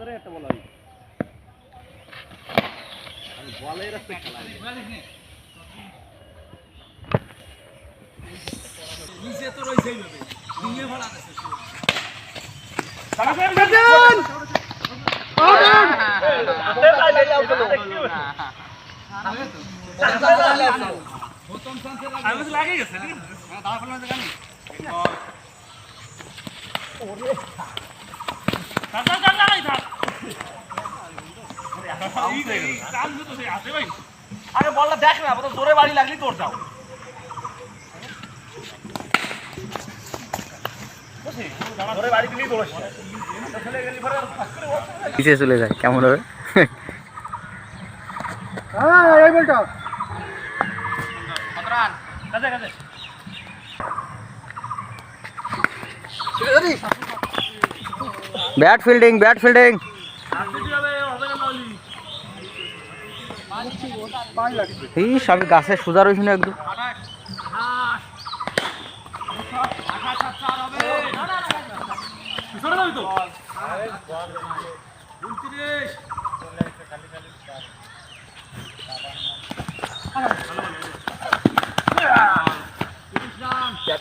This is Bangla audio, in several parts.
একটা বল আমি বলের রাস্তা খেলা নিচে তো রইছেই হবে নিয়ে ভাড়া আছে লাগে গেছে দাঁড়া ফেলা জানি আরে বলটা দেখ না জোরে বাড়ি লাগলি তোর যাও পিছিয়ে চলে যায় কেমন হবে ব্যাট ফিল্ডিং এই সবই গাছে সোজা রয়েছে না একদম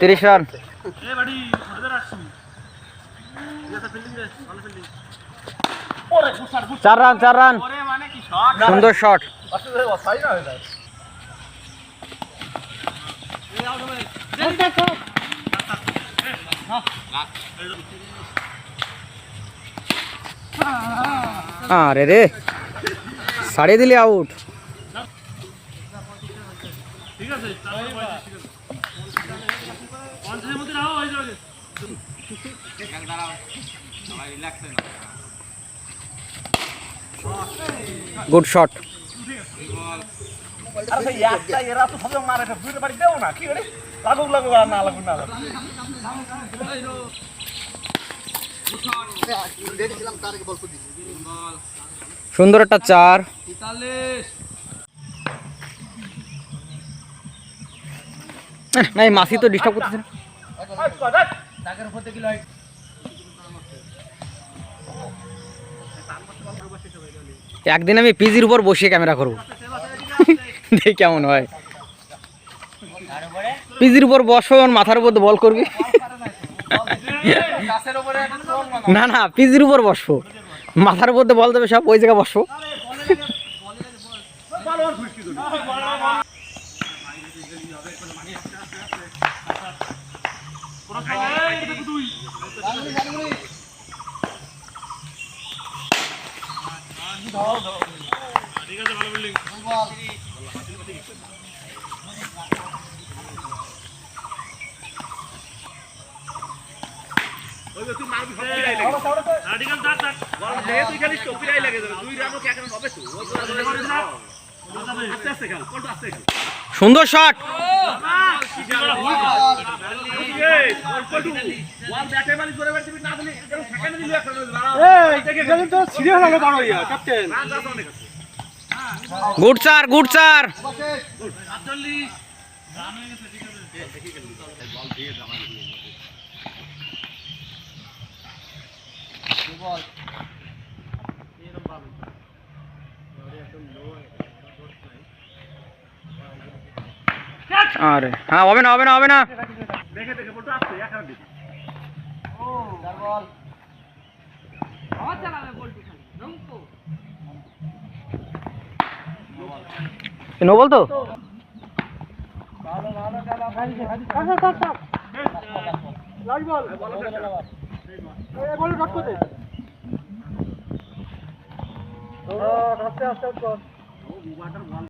তিরিশ রান চার রান সুন্দর শট আরে রে ছাড়িয়ে দিলি আউট ঠিক আছে গুড শট এরা তো সব মারে দুইটা বাড়ি দেও না কি করে লাগুক না লাগুক না সুন্দর একটা চার না মাসি তো ডিস্টার্ব করতেছে একদিন আমি পিজির উপর বসে ক্যামেরা করব দেখি কেমন হয় পিজির উপর বসো মাথার উপর বল করবি না পিজির উপর বসবো মাথার উপর বল দেবে সব ওই জায়গায় বসবো সুন্দর শট গুড চার আরে হ্যাঁ হবে না নো বল তো আস্তে